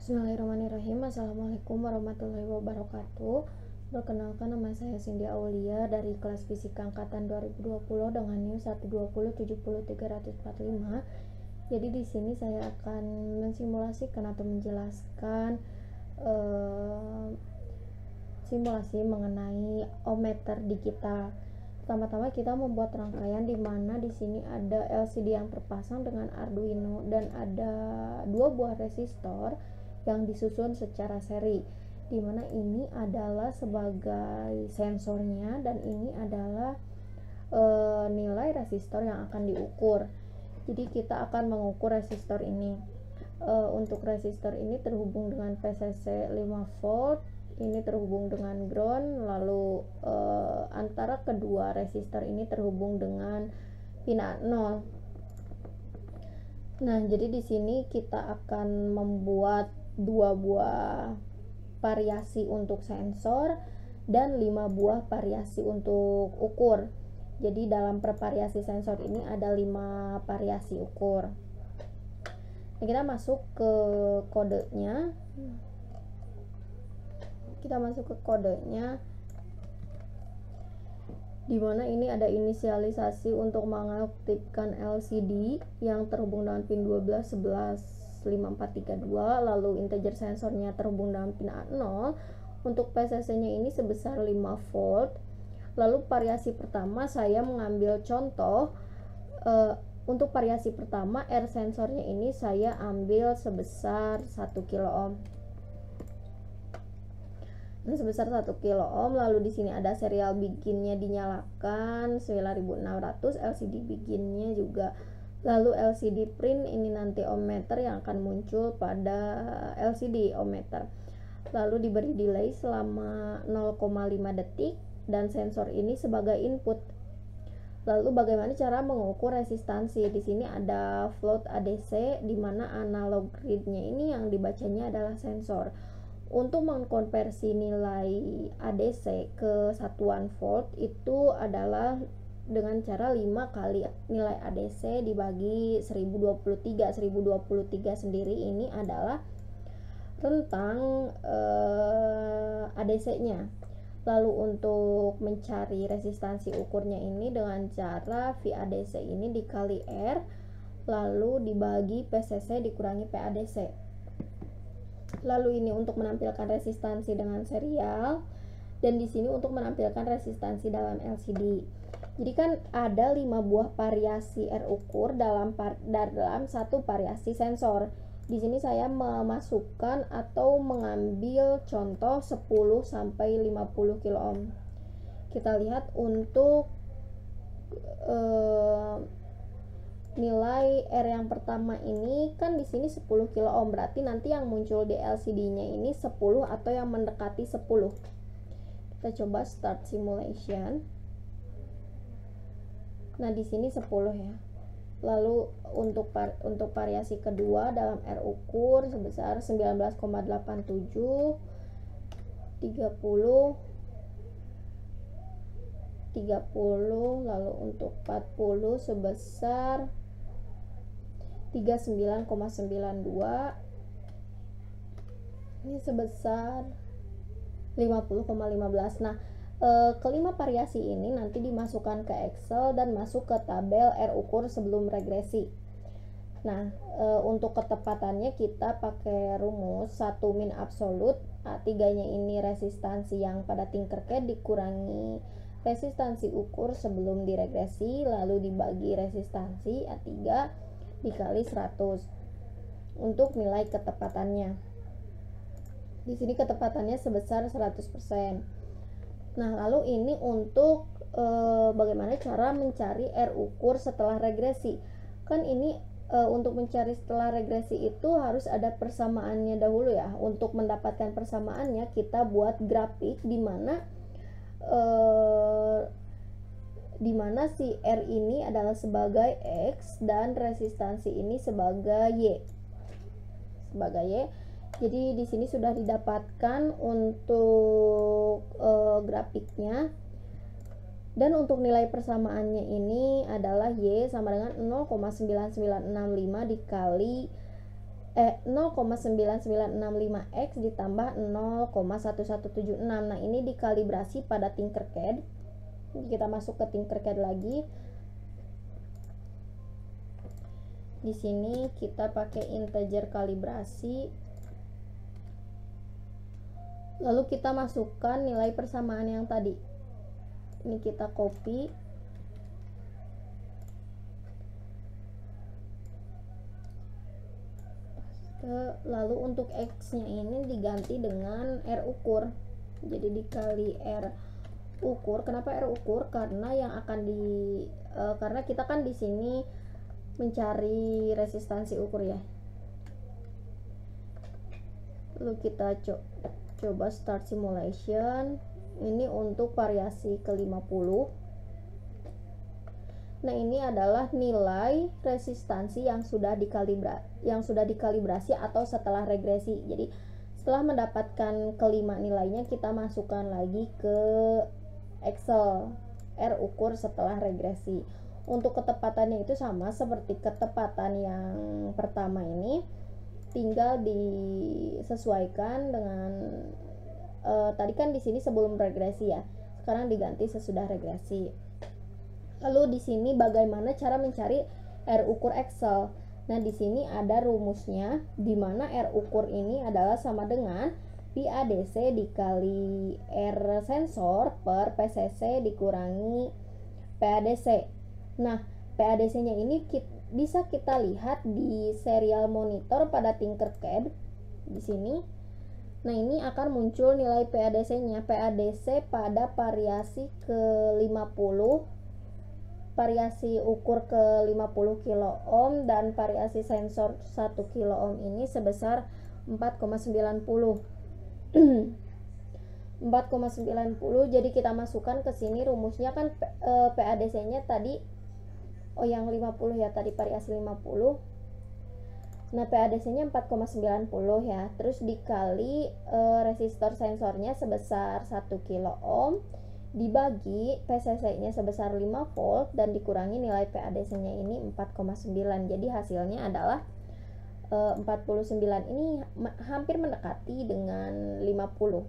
Bismillahirrahmanirrahim. Assalamualaikum warahmatullahi wabarakatuh. Perkenalkan, nama saya Cindy Aulia dari kelas Fisika Angkatan 2020 dengan NIM 120700345. Jadi di sini saya akan mensimulasikan atau menjelaskan simulasi mengenai ohmmeter digital. Pertama-tama kita membuat rangkaian di mana di sini ada LCD yang terpasang dengan Arduino dan ada dua buah resistor yang disusun secara seri, di mana ini adalah sebagai sensornya dan ini adalah nilai resistor yang akan diukur. Jadi kita akan mengukur resistor ini. Untuk resistor ini terhubung dengan PCC 5 volt, ini terhubung dengan ground, lalu antara kedua resistor ini terhubung dengan pin A0. Nah, jadi di sini kita akan membuat dua buah variasi untuk sensor dan 5 buah variasi untuk ukur. Jadi dalam per variasi sensor ini ada 5 variasi ukur. Nah, kita masuk ke kodenya. Di mana ini ada inisialisasi untuk mengaktifkan LCD yang terhubung dengan pin 12, 11, 5432, lalu integer sensornya terhubung dengan pin A0. Untuk PCC nya ini sebesar 5 volt. Lalu variasi pertama saya mengambil contoh, untuk variasi pertama R sensornya ini saya ambil sebesar 1 kilo ohm. Nah, sebesar 1 kilo ohm. Lalu di sini ada serial beginnya dinyalakan 9600, LCD beginnya juga. Lalu LCD print ini nanti ohmmeter yang akan muncul pada LCD ohmmeter. Lalu diberi delay selama 0,5 detik dan sensor ini sebagai input. Lalu bagaimana cara mengukur resistansi? Di sini ada float ADC di mana analog readnya ini yang dibacanya adalah sensor. Untuk mengkonversi nilai ADC ke satuan volt itu adalah dengan cara 5 kali nilai ADC dibagi 1023. 1023 sendiri ini adalah rentang ADC-nya. Lalu untuk mencari resistansi ukurnya ini dengan cara VADC ini dikali R, lalu dibagi PCC dikurangi PADC. Lalu ini untuk menampilkan resistansi dengan serial, dan di sini untuk menampilkan resistansi dalam LCD. Jadi kan ada 5 buah variasi R ukur dalam satu variasi sensor. Di sini saya memasukkan atau mengambil contoh 10 sampai 50 kilo ohm. Kita lihat untuk nilai R yang pertama ini kan di sini 10 kilo ohm, berarti nanti yang muncul di LCD-nya ini 10 atau yang mendekati 10. Kita coba start simulation. Nah, di sini 10 ya. Lalu untuk variasi kedua dalam R ukur sebesar 19,87, 30, lalu untuk 40 sebesar 39,92, ini sebesar 50,15. Nah, kelima variasi ini nanti dimasukkan ke Excel dan masuk ke tabel R ukur sebelum regresi. Nah, untuk ketepatannya kita pakai rumus 1 min absolut. A3 nya ini resistansi yang pada Tinkercad dikurangi resistansi ukur sebelum diregresi, lalu dibagi resistansi A3 dikali 100 untuk nilai ketepatannya. Di sini ketepatannya sebesar 100%. Nah, lalu ini untuk bagaimana cara mencari R ukur setelah regresi. Kan ini untuk mencari setelah regresi itu harus ada persamaannya dahulu ya. Untuk mendapatkan persamaannya kita buat grafik di mana si R ini adalah sebagai X dan resistansi ini sebagai Y. Jadi di sini sudah didapatkan untuk grafiknya. Dan untuk nilai persamaannya ini adalah Y sama dengan 0,9965 dikali 0,9965x ditambah 0,1176. Nah, ini dikalibrasi pada Tinkercad. Kita masuk ke Tinkercad lagi. Di sini kita pakai integer kalibrasi. Lalu kita masukkan nilai persamaan yang tadi. Ini kita copy. Lalu untuk X-nya ini diganti dengan R ukur. Jadi dikali R ukur. Kenapa R ukur? Karena yang akan karena kita kan di sini mencari resistansi ukur ya. Lalu kita coba start simulation. Ini untuk variasi ke-50. Nah, ini adalah nilai resistansi yang sudah dikalibrasi atau setelah regresi. Jadi setelah mendapatkan kelima nilainya, kita masukkan lagi ke Excel R ukur setelah regresi. Untuk ketepatannya itu sama seperti ketepatan yang pertama ini, tinggal disesuaikan dengan tadi kan di sini sebelum regresi ya, sekarang diganti sesudah regresi. Lalu di sini bagaimana cara mencari R ukur Excel? Nah, di sini ada rumusnya, di mana R ukur ini adalah sama dengan PADC dikali R sensor per PCC dikurangi PADC. Nah, PADC-nya ini bisa kita lihat di serial monitor pada Tinkercad di sini. Nah, ini akan muncul nilai PADC-nya. PADC pada variasi ke-50, variasi ukur ke-50 kilo ohm dan variasi sensor 1 kilo ohm ini sebesar 4,90. 4,90. Jadi kita masukkan ke sini rumusnya kan PADC-nya tadi yang 50 ya, tadi variasi 50. Nah, PADC-nya 4,90 ya. Terus dikali resistor sensornya sebesar 1 kilo ohm dibagi PCC-nya sebesar 5 volt dan dikurangi nilai PADC-nya ini 4,9. Jadi hasilnya adalah 49. Ini hampir mendekati dengan 50.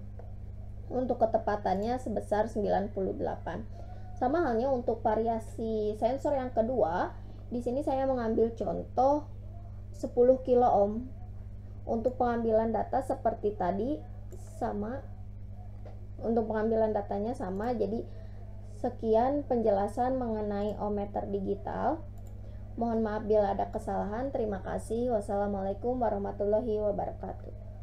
Untuk ketepatannya sebesar 98. Sama halnya untuk variasi sensor yang kedua, di sini saya mengambil contoh 10 kilo ohm. Untuk pengambilan data seperti tadi sama. Untuk pengambilan datanya sama. Jadi sekian penjelasan mengenai ohmmeter digital. Mohon maaf bila ada kesalahan. Terima kasih. Wassalamualaikum warahmatullahi wabarakatuh.